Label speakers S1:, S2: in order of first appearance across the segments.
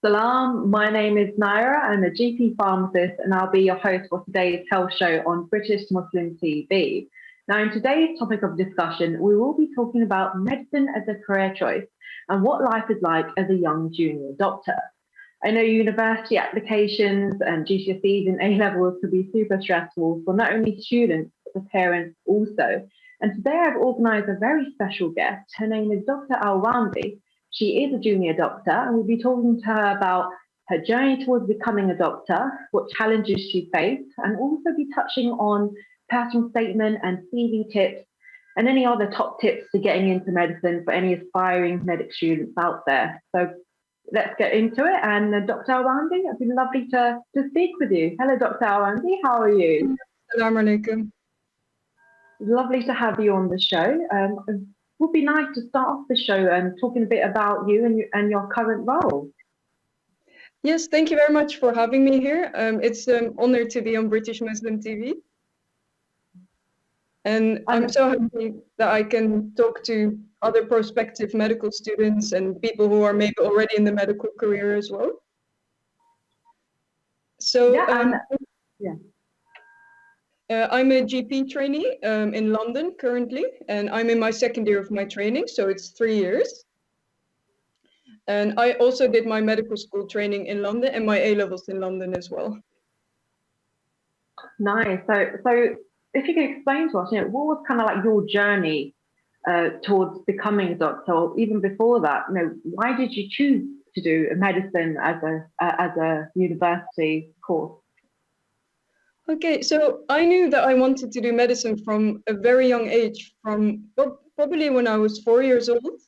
S1: Salam, my name is Nyrah. I'm a GP pharmacist and I'll be your host for today's health show on British Muslim TV. Now, in today's topic of discussion, we will be talking about medicine as a career choice and what life is like as a young junior doctor. I know university applications and GCSEs and A-levels could be super stressful for not only students, but for parents also. And today I've organised a very special guest. Her name is Dr Alwandi. She is a junior doctor, and we'll be talking to her about her journey towards becoming a doctor, what challenges she faced, and also be touching on personal statement and CV tips, and any other top tips to getting into medicine for any aspiring medic students out there. So let's get into it. And Dr. Alwandi, it's been lovely to speak with you. Hello, Dr. Alwandi, how are you?
S2: Assalamu alaikum.
S1: Lovely to have you on the show. It would be nice to start off the show talking a bit about you and your current role.
S2: Yes, thank you very much for having me here. It's an honor to be on British Muslim TV. And I'm so happy that I can talk to other prospective medical students and people who are maybe already in the medical career as well. So I'm a GP trainee in London currently, and I'm in my second year of my training, so it's 3 years. And I also did my medical school training in London and my A-levels in London as well.
S1: Nice. So if you could explain to us, what was kind of like your journey towards becoming a doctor, or even before that, why did you choose to do medicine as a university course?
S2: Okay, so I knew that I wanted to do medicine from a very young age, from probably when I was 4 years old.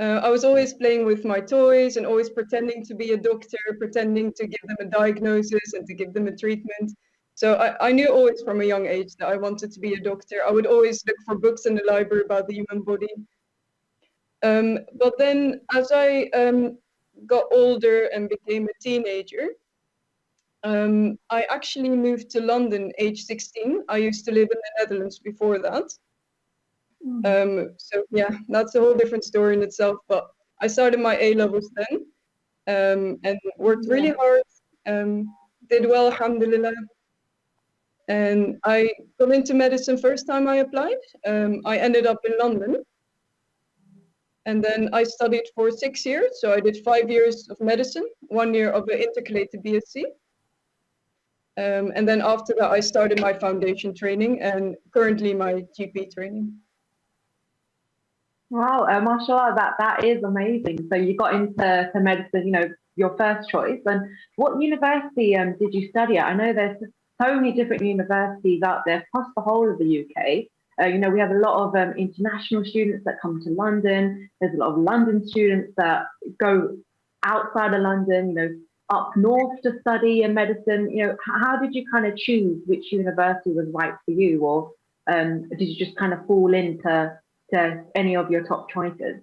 S2: I was always playing with my toys and always pretending to be a doctor, pretending to give them a diagnosis and to give them a treatment. So I knew always from a young age that I wanted to be a doctor. I would always look for books in the library about the human body. But then as I got older and became a teenager, I actually moved to London age 16. I used to live in the Netherlands before that. So yeah, that's a whole different story in itself. But I started my A-levels then and worked really hard, did well, alhamdulillah. And I got into medicine first time I applied. I ended up in London. And then I studied for 6 years. So I did 5 years of medicine, 1 year of an intercalated BSc. And then after that, I started my foundation training and currently my GP training.
S1: Wow, mashallah, that is amazing. So you got into medicine, your first choice. And what university did you study at? I know there's so many different universities out there across the whole of the UK. We have a lot of international students that come to London. There's a lot of London students that go outside of London, up north to study in medicine. How did you kind of choose which university was right for you, or did you just kind of fall into any of your top choices?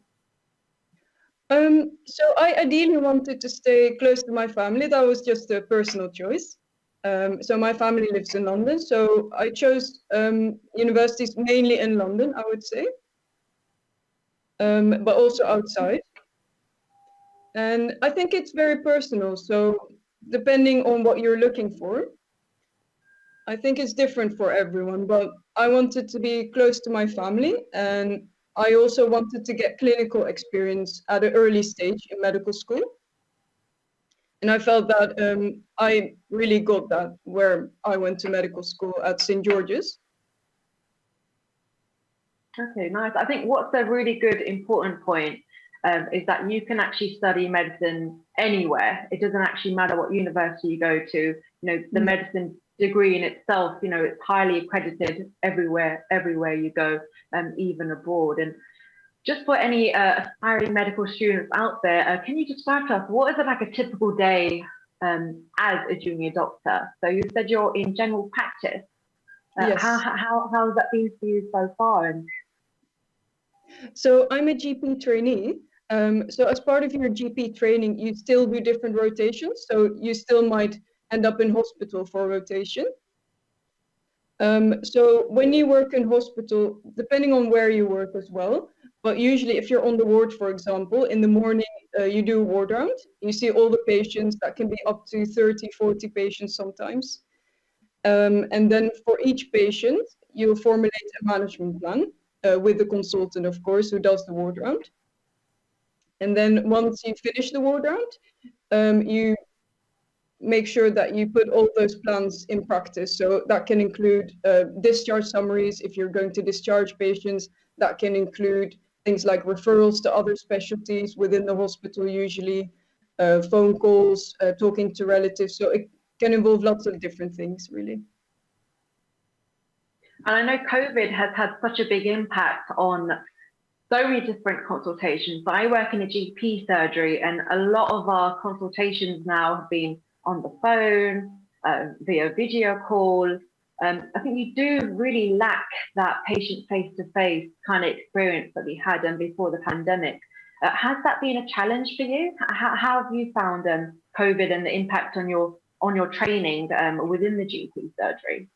S2: So I ideally wanted to stay close to my family. That was just a personal choice. So my family lives in London, so I chose universities mainly in London, I would say, but also outside. And I think it's very personal. So depending on what you're looking for, I think it's different for everyone, but I wanted to be close to my family, and I also wanted to get clinical experience at an early stage in medical school. And I felt that I really got that where I went to medical school at St. George's.
S1: Okay, nice. I think what's a really good, important point is that you can actually study medicine anywhere. It doesn't actually matter what university you go to. The medicine degree in itself, it's highly accredited everywhere you go, even abroad. And just for any aspiring medical students out there, can you describe to us what is it like a typical day as a junior doctor? So you said you're in general practice.
S2: Yes.
S1: How's that been for you so far?
S2: So I'm a GP trainee. So as part of your GP training, you still do different rotations. So you still might end up in hospital for a rotation. So when you work in hospital, depending on where you work as well, but usually if you're on the ward, for example, in the morning, you do a ward round. You see all the patients. That can be up to 30, 40 patients sometimes. And then for each patient, you formulate a management plan with the consultant, of course, who does the ward round. And then once you finish the ward round, you make sure that you put all those plans in practice. So that can include discharge summaries if you're going to discharge patients. That can include things like referrals to other specialties within the hospital, usually phone calls, talking to relatives. So it can involve lots of different things, really.
S1: And I know COVID has had such a big impact on so many different consultations. I work in a GP surgery, and a lot of our consultations now have been on the phone, via video call. I think you do really lack that patient face-to-face kind of experience that we had before the pandemic. Has that been a challenge for you? How have you found COVID and the impact on your training within the GP surgery?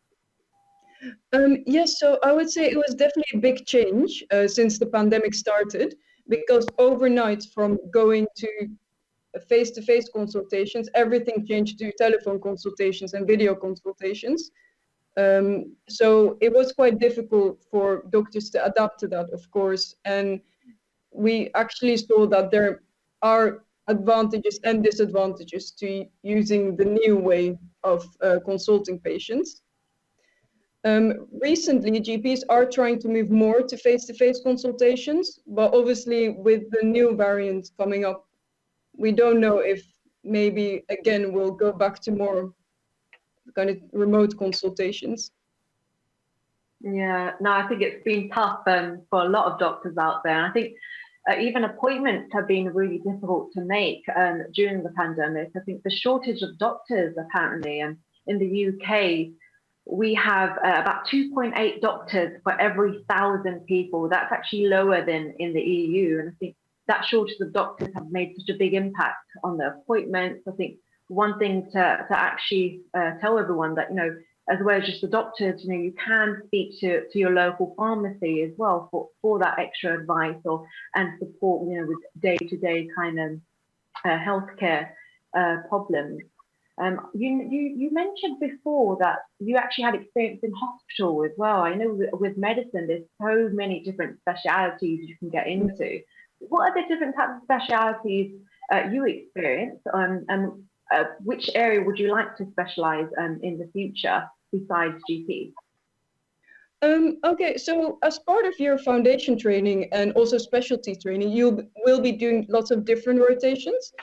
S2: Yes, so I would say it was definitely a big change since the pandemic started, because overnight from going to face-to-face consultations, everything changed to telephone consultations and video consultations. So it was quite difficult for doctors to adapt to that, of course. And we actually saw that there are advantages and disadvantages to using the new way of consulting patients. Recently, GPs are trying to move more to face-to-face consultations, but obviously with the new variants coming up, we don't know if maybe again we'll go back to more kind of remote consultations.
S1: Yeah, no, I think it's been tough for a lot of doctors out there. And I think even appointments have been really difficult to make during the pandemic. I think the shortage of doctors apparently, and in the UK, we have about 2.8 doctors for every 1,000 people. That's actually lower than in the EU. And I think that shortage of doctors have made such a big impact on the appointments. I think one thing to actually tell everyone that, as well as just the doctors, you can speak to your local pharmacy as well for that extra advice and support, with day-to-day kind of healthcare problems. You mentioned before that you actually had experience in hospital as well. I know with medicine, there's so many different specialities you can get into. What are the different types of specialities you experience, and which area would you like to specialize in the future besides GP?
S2: Okay, so as part of your foundation training and also specialty training, you will be doing lots of different rotations.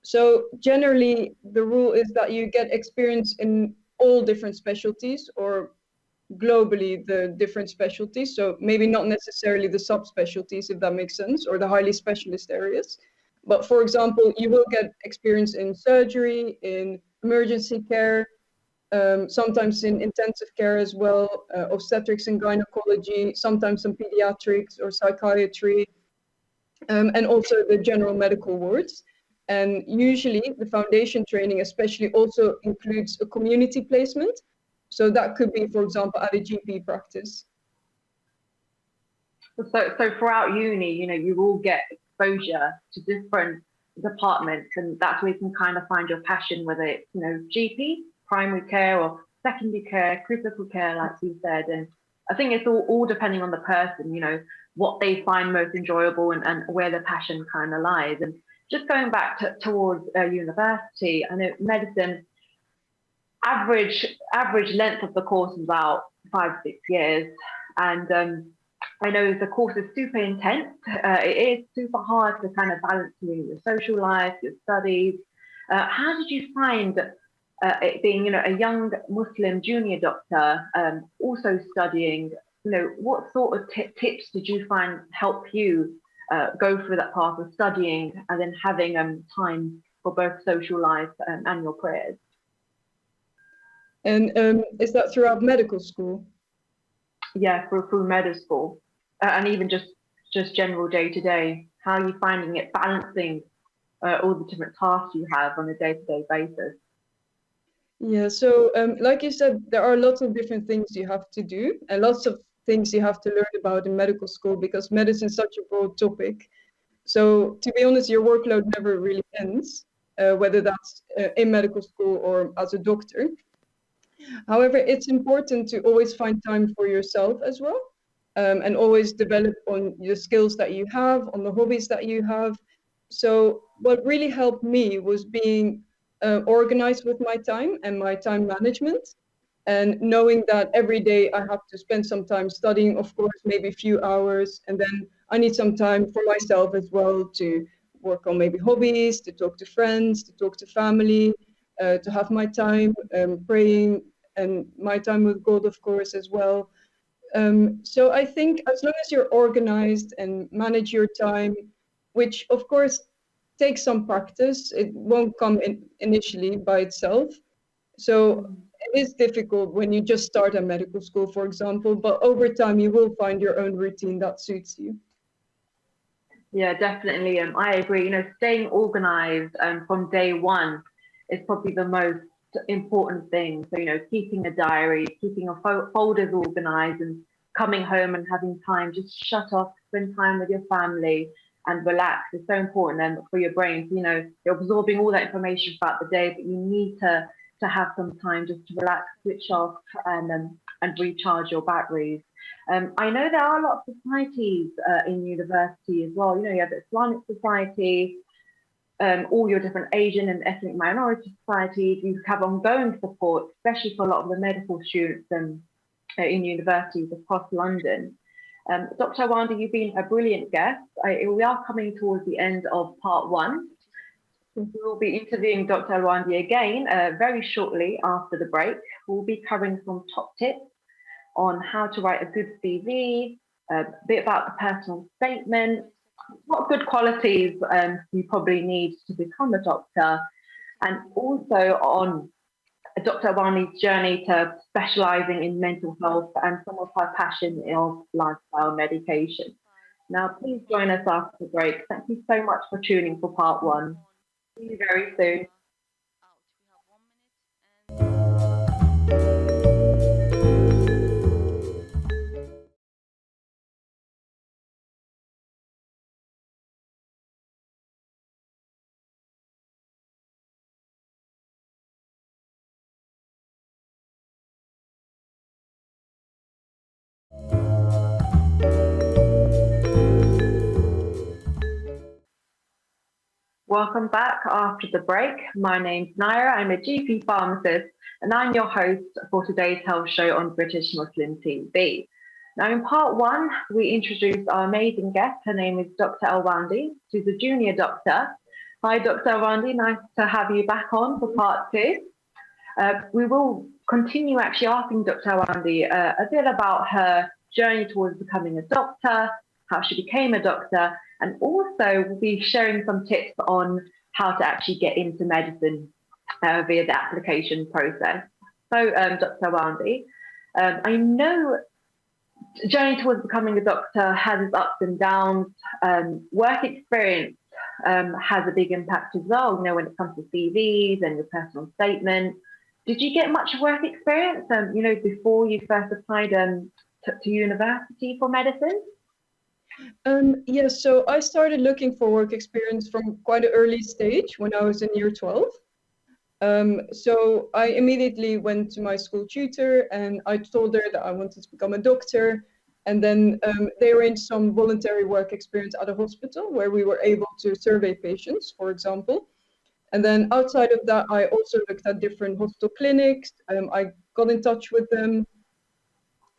S2: So generally, the rule is that you get experience in all different specialties, or globally the different specialties. So maybe not necessarily the subspecialties, if that makes sense, or the highly specialist areas. But for example, you will get experience in surgery, in emergency care, sometimes in intensive care as well, obstetrics and gynecology, sometimes some pediatrics or psychiatry, and also the general medical wards. And usually the foundation training especially also includes a community placement. So that could be, for example, at a GP practice.
S1: So throughout uni, you will get exposure to different departments, and that's where you can kind of find your passion, whether it's, GP, primary care, or secondary care, critical care, like you said. And I think it's all depending on the person, what they find most enjoyable and where their passion kind of lies. And just going back towards university, I know medicine, average length of the course is about 5-6 years. And I know the course is super intense. It is super hard to kind of balance your social life, your studies. How did you find it being, a young Muslim junior doctor, also studying? What sort of tips did you find help you go through that path of studying and then having time for both social life and your prayers?
S2: And is that throughout medical school?
S1: Yeah, through medical school, and even just general day-to-day. How are you finding it balancing all the different tasks you have on a day-to-day basis?
S2: Yeah, so like you said, there are lots of different things you have to do and lots of things you have to learn about in medical school, because medicine is such a broad topic. So to be honest, your workload never really ends, whether that's in medical school or as a doctor. However, it's important to always find time for yourself as well, and always develop on the skills that you have, on the hobbies that you have. So what really helped me was being organized with my time and my time management, and knowing that every day I have to spend some time studying, of course, maybe a few hours, and then I need some time for myself as well to work on maybe hobbies, to talk to friends, to talk to family, to have my time praying and my time with God, of course, as well. So I think as long as you're organized and manage your time, which of course takes some practice, it won't come in initially by itself. So it is difficult when you just start a medical school, for example, but over time you will find your own routine that suits you.
S1: Yeah, definitely. I agree. You know, staying organized from day one is probably the most important thing. So, you know, keeping a diary, keeping your folders organized, and coming home and having time, just shut off, spend time with your family and relax is so important for your brain. So, you know, you're absorbing all that information throughout the day, but you need to have some time just to relax, switch off, and recharge your batteries. I know there are lots of societies in university as well. You know, you have the Islamic Society, all your different Asian and ethnic minority societies. You have ongoing support, especially for a lot of the medical students in universities across London. Dr. Alwandi, you've been a brilliant guest. We are coming towards the end of part one. We will be interviewing Dr. Alwandi again very shortly after the break. We'll be covering some top tips on how to write a good CV, a bit about the personal statement, what good qualities you probably need to become a doctor, and also on Dr. Alwandi's journey to specialising in mental health and some of her passion of lifestyle medication. Now, please join us after the break. Thank you so much for tuning for part one. See you very soon. Welcome back after the break. My name's Nyrah. I'm a GP pharmacist, and I'm your host for today's health show on British Muslim TV. Now, in part one, we introduced our amazing guest. Her name is Dr. Alwandi. She's a junior doctor. Hi, Dr. Alwandi. Nice to have you back on for part two. We will continue actually asking Dr. Alwandi a bit about her journey towards becoming a doctor, how she became a doctor, and also we'll be sharing some tips on how to actually get into medicine via the application process. So, Dr. Alwandi, I know the journey towards becoming a doctor has its ups and downs. Work experience has a big impact as well, you know, when it comes to CVs and your personal statement. Did you get much work experience, you know, before you first applied to university for medicine?
S2: Yes, so I started looking for work experience from quite an early stage when I was in year 12. So I immediately went to my school tutor and I told her that I wanted to become a doctor. And then they arranged some voluntary work experience at a hospital where we were able to survey patients, for example. And then outside of that, I also looked at different hospital clinics. I got in touch with them.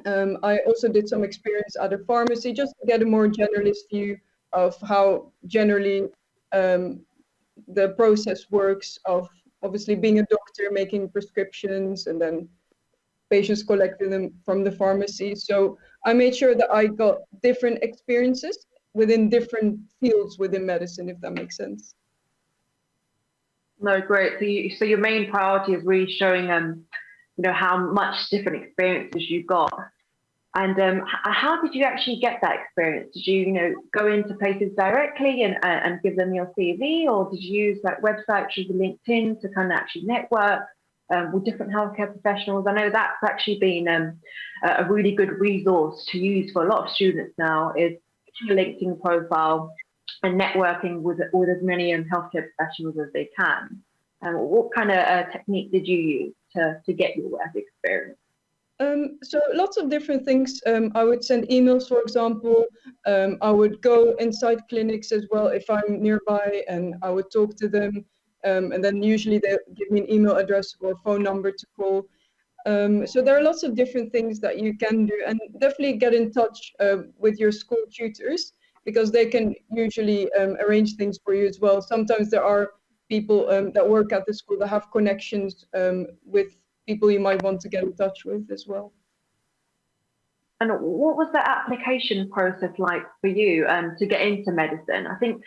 S2: I also did some experience at a pharmacy just to get a more generalist view of how generally the process works of obviously being a doctor, making prescriptions, and then patients collecting them from the pharmacy. So I made sure that I got different experiences within different fields within medicine, if that makes sense.
S1: No, great. So your main priority is really showing you know, how much different experiences you got. And how did you actually get that experience? Did you, you know, go into places directly and give them your CV, or did you use like websites such as LinkedIn to kind of actually network with different healthcare professionals? I know that's actually been a really good resource to use for a lot of students now, is your LinkedIn profile, and networking with as many healthcare professionals as they can. What kind of technique did you use to get your work experience?
S2: So lots of different things. I would send emails, for example. I would go inside clinics as well if I'm nearby, and I would talk to them. And then usually they give me an email address or phone number to call. So there are lots of different things that you can do, and definitely get in touch with your school tutors, because they can usually arrange things for you as well. Sometimes there are people that work at the school that have connections with people you might want to get in touch with as well.
S1: And what was the application process like for you to get into medicine? I think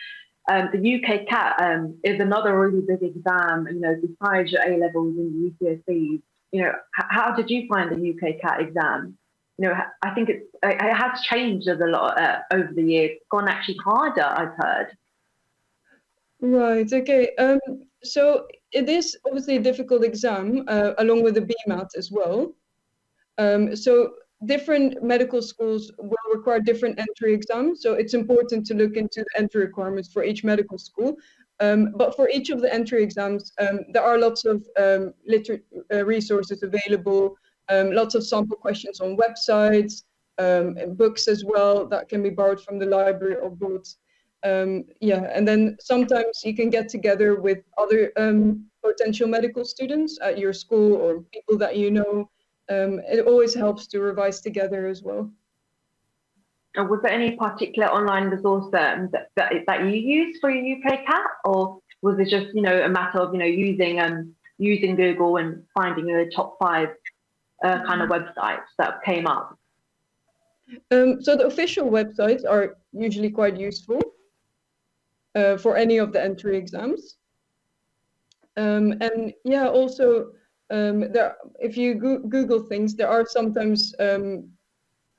S1: the UK CAT is another really big exam, besides your A-levels and GCSEs. How did you find the UK CAT exam? I think it has changed a lot over the years. It's gone actually harder, I've heard.
S2: Right, okay. So it is obviously a difficult exam, along with the BMAT as well. So different medical schools will require different entry exams. So it's important to look into the entry requirements for each medical school. But for each of the entry exams, there are lots of resources available, lots of sample questions on websites, and books as well that can be borrowed from the library or bought. And then sometimes you can get together with other potential medical students at your school or people that you know. It always helps to revise together as well.
S1: And was there any particular online resource that you used for your UK CAT, or was it just a matter of using Google and finding the top 5 kind of websites that came up?
S2: So the official websites are usually quite useful for any of the entry exams. And yeah, also if you Google things, there are sometimes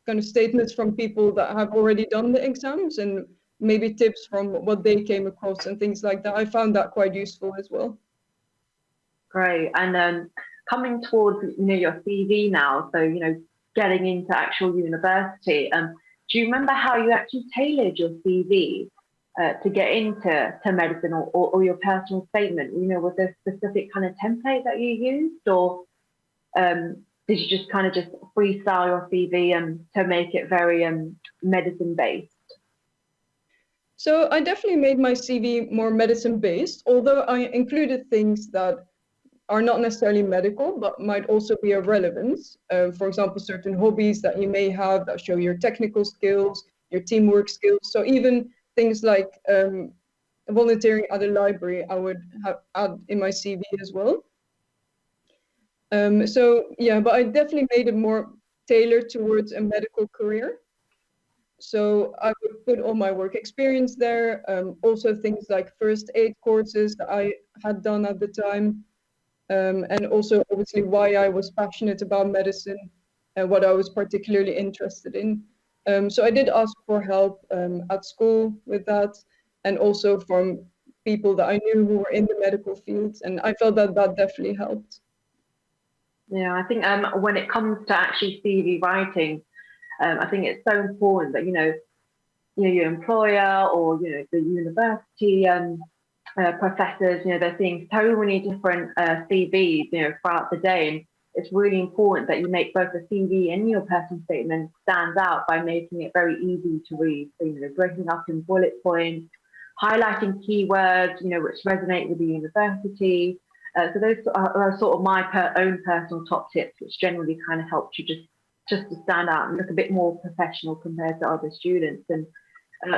S2: kind of statements from people that have already done the exams and maybe tips from what they came across and things like that. I found that quite useful as well.
S1: Great. And coming towards your CV now, so getting into actual university, do you remember how you actually tailored your CV to get into medicine, or your personal statement? Was there a specific kind of template that you used, or did you just freestyle your CV to make it very medicine based?
S2: So I definitely made my CV more medicine based, although I included things that are not necessarily medical, but might also be of relevance. For example, certain hobbies that you may have that show your technical skills, your teamwork skills. So even things like volunteering at a library, I would add in my CV as well. So yeah, but I definitely made it more tailored towards a medical career. So I would put all my work experience there, also things like first aid courses that I had done at the time, and also obviously why I was passionate about medicine and what I was particularly interested in. So I did ask for help at school with that, and also from people that I knew who were in the medical field, and I felt that that definitely helped.
S1: Yeah, I think when it comes to actually CV writing, I think it's so important that your employer or the university professors, they're seeing so many different CVs throughout the day, and it's really important that you make both the CV and your personal statement stand out by making it very easy to read. So breaking up in bullet points, highlighting keywords which resonate with the university. So those are sort of my own personal top tips, which generally kind of helps you just to stand out and look a bit more professional compared to other students. And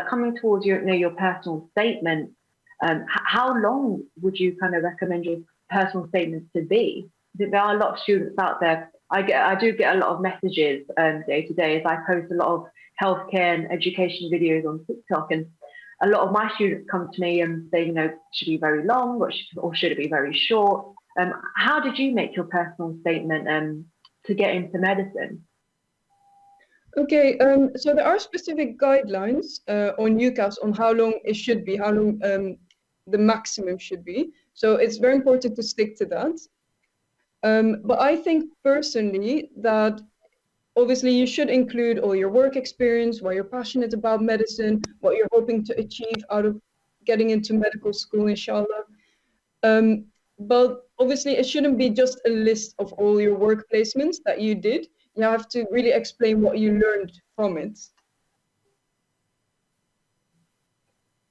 S1: coming towards your personal statement, how long would you kind of recommend your personal statements to be? There are a lot of students out there. I do get a lot of messages day to day as I post a lot of healthcare and education videos on TikTok, and a lot of my students come to me and say, should it be very long or should it be very short? How did you make your personal statement to get into medicine?
S2: Okay, so there are specific guidelines on UCAS on how long it should be, how long the maximum should be. So it's very important to stick to that. But I think personally that obviously you should include all your work experience, why you're passionate about medicine, what you're hoping to achieve out of getting into medical school, inshallah. But obviously it shouldn't be just a list of all your work placements that you did. You have to really explain what you learned from it.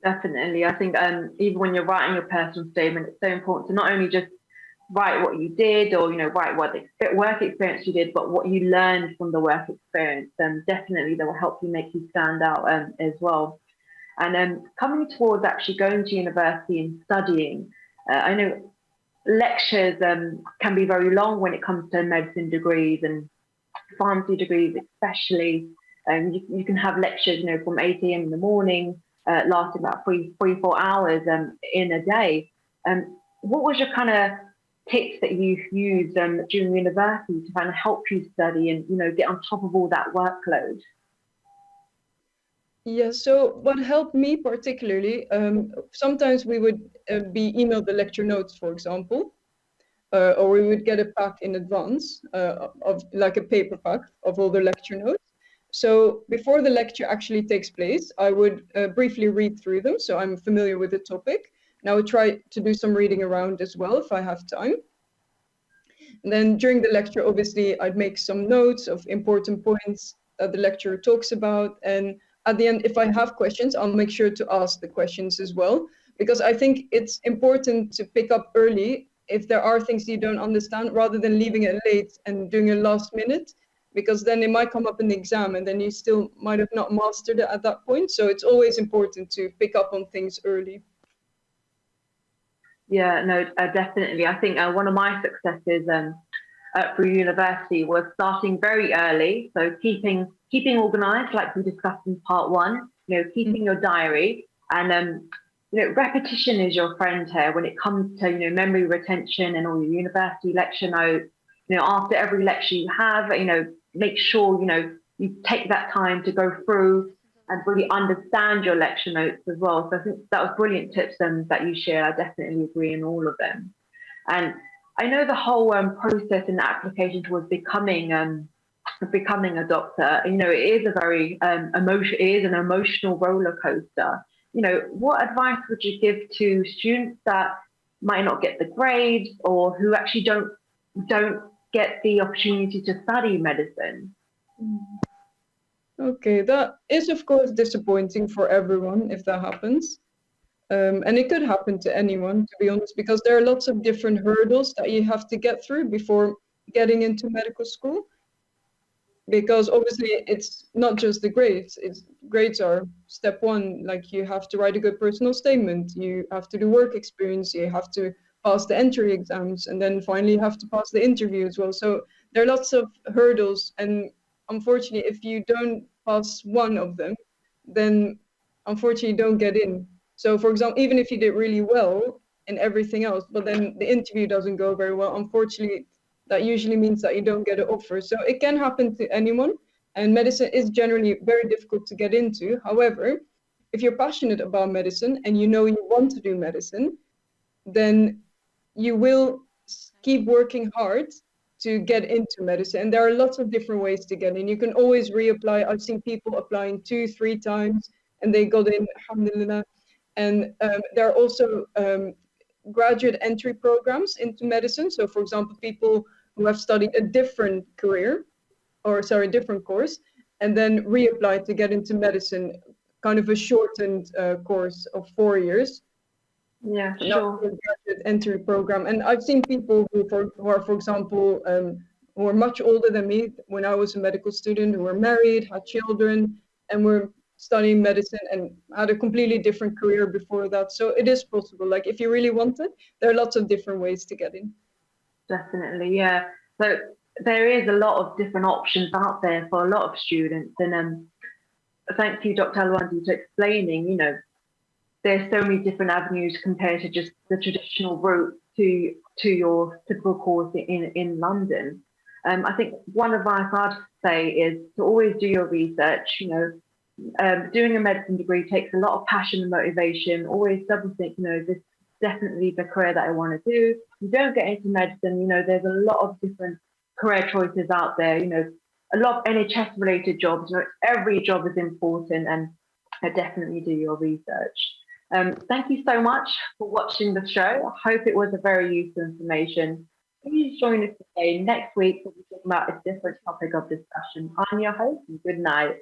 S1: Definitely. I think even when you're writing your personal statement, it's so important to not only just write what you did or, write what work experience you did, but what you learned from the work experience. Definitely that will help you make you stand out as well. And coming towards actually going to university and studying, I know lectures can be very long when it comes to medicine degrees and pharmacy degrees especially. You can have lectures, from 8 a.m. in the morning, lasting about 4 hours in a day. What was your kind of tips that you've used during university to kind of help you study and, get on top of all that workload?
S2: Yeah, so what helped me particularly, sometimes we would be emailed the lecture notes, for example, or we would get a pack in advance of like a paper pack of all the lecture notes. So before the lecture actually takes place, I would briefly read through them, so I'm familiar with the topic. And I would try to do some reading around as well if I have time. And then during the lecture, obviously, I'd make some notes of important points that the lecturer talks about. And at the end, if I have questions, I'll make sure to ask the questions as well, because I think it's important to pick up early if there are things you don't understand, rather than leaving it late and doing it last minute, because then it might come up in the exam and then you still might have not mastered it at that point. So it's always important to pick up on things early.
S1: Yeah, no, definitely. I think one of my successes through university was starting very early. So keeping organized, like we discussed in part one, keeping your diary, and repetition is your friend here when it comes to, memory retention and all your university lecture notes. After every lecture you have, make sure, you take that time to go through and really understand your lecture notes as well. So I think that was brilliant tips that you shared. I definitely agree in all of them. And I know the whole process and application towards becoming a doctor, it is a very an emotional roller coaster. What advice would you give to students that might not get the grades or who actually don't get the opportunity to study medicine?
S2: Okay, that is of course disappointing for everyone if that happens. And it could happen to anyone, to be honest, because there are lots of different hurdles that you have to get through before getting into medical school. Because obviously it's not just the grades, grades are step one. Like, you have to write a good personal statement, you have to do work experience, you have to pass the entry exams, and then finally you have to pass the interview as well. So there are lots of hurdles, and unfortunately if you don't pass one of them, then unfortunately you don't get in. So for example, even if you did really well in everything else, but then the interview doesn't go very well, unfortunately that usually means that you don't get an offer. So it can happen to anyone, and medicine is generally very difficult to get into. However, if you're passionate about medicine and you know you want to do medicine, then you will keep working hard to get into medicine. And there are lots of different ways to get in. You can always reapply. I've seen people applying 2-3 times and they got in, alhamdulillah. And there are also graduate entry programs into medicine. So for example, people who have studied a different different course, and then reapply to get into medicine, kind of a shortened course of 4 years.
S1: Yeah, sure.
S2: Graduate entry program. And I've seen people who are, for example, who are much older than me when I was a medical student, who were married, had children, and were studying medicine and had a completely different career before that. So it is possible. Like, if you really want it, there are lots of different ways to get in.
S1: Definitely, yeah. So there is a lot of different options out there for a lot of students. And thank you, Dr. Alwandi, for explaining, there's so many different avenues compared to just the traditional route to your typical course in London. I think one advice I'd say is to always do your research. Doing a medicine degree takes a lot of passion and motivation. Always double think, this is definitely the career that I want to do. If you don't get into medicine, there's a lot of different career choices out there. a lot of NHS related jobs. Every job is important, and definitely do your research. Thank you so much for watching the show. I hope it was a very useful information. Please join us again next week. We'll be talking about a different topic of discussion. I'm your host, and good night.